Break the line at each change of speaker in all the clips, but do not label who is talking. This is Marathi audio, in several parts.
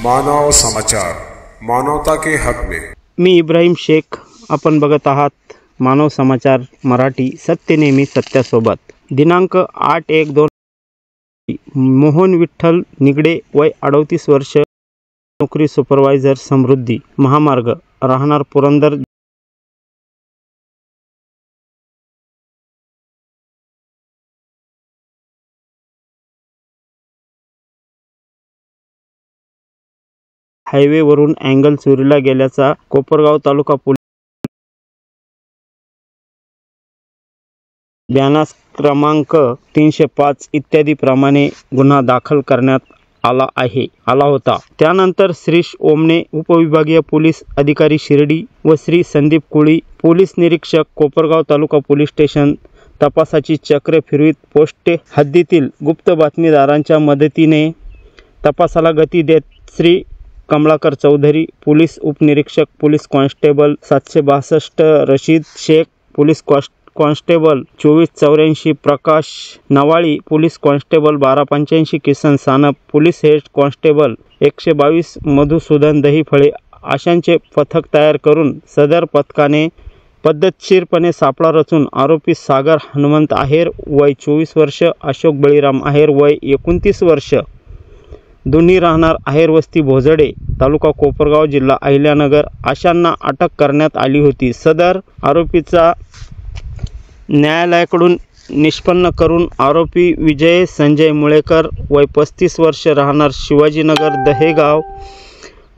मानव समाचार, मानवता के हक में।
मी इब्राहिम शेख, आपण बघत आहात मानव समाचार मराठी, सत्य नेहमी सत्यासोबत। दिनांक 8/1/2 मोहन विठ्ठल निगडे, वय 38 वर्ष, नोकरी सुपरवायझर, समृद्धी महामार्ग, राहणार पुरंदर। हायवेवरून अँगल चोरीला गेल्याचा कोपरगाव तालुका पोलीस बयानास क्रमांक 305 इत्यादी प्रमाणे गुन्हा दाखल करण्यात आला होता। त्यानंतर श्रीश ओमने, उपविभागीय पोलीस अधिकारी शिर्डी, व श्री संदीप कुळी, पोलीस निरीक्षक, कोपरगाव तालुका पोलीस स्टेशन, तपासाची चक्र फिरवीत पोस्ट हद्दीतील गुप्त बातमीदारांच्या मदतीने तपासाला गती देत श्री कमलाकर चौधरी, पोलीस उपनिरीक्षक, police constable 762 Rashid Shaikh, police constable 2484 Prakash Nawali, police constable 1285 Kisan Sanap, police head constable 122 Madhusudan Dahiphale अशांचे पथक तयार करून सदर पथकाने पद्धतशीरपणे सापळा रचून आरोपी सागर हनुमंत आहेर, वय 24 वर्ष, अशोक बळीराम आहेर, वय 29 वर्ष, दोन्ही राहणार आहेर वस्ती भोजडे, तालुका कोपरगाव, जिल्हा अहिल्यानगर अशांना अटक करण्यात आली होती। सदर आरोपीचा न्यायालयाकडून निष्पन्न करून आरोपी विजय संजय मुळेकर, वय 35 वर्ष, राहणार शिवाजीनगर, दहेगाव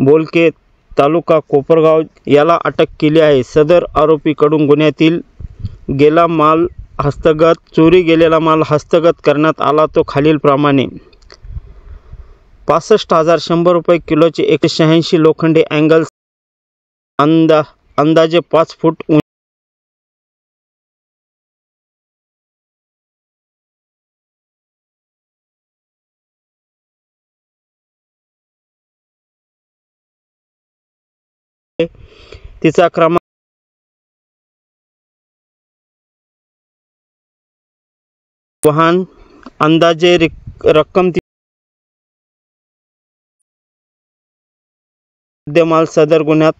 बोलके, तालुका कोपरगाव याला अटक केली आहे। सदर आरोपीकडून गुन्ह्यातील चोरी गेलेला माल हस्तगत करण्यात आला, तो खालील प्रमाणे: 65,100 रुपये किलोचे 186 लोखंडी अँगल्स, अंदाजे 5 फूट उंची, तिचा क्रमांक वाहन, अंदाजे रक्कम मुद्देमाल सदर गुन्ह्यात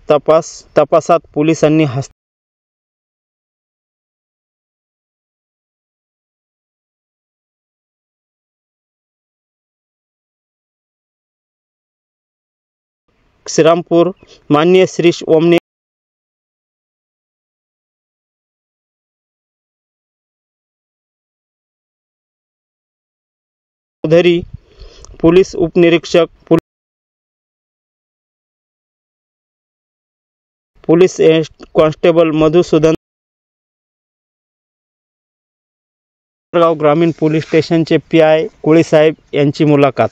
तपासात पोलिसांनी श्रीरामपूर मान्य श्रीश ओमने चौधरी, पोलीस उपनिरीक्षक, पोलीस कॉन्स्टेबल मधुसूदन ग्रामीण पोलीस स्टेशनचे PI कुळी साहेब यांची मुलाखत।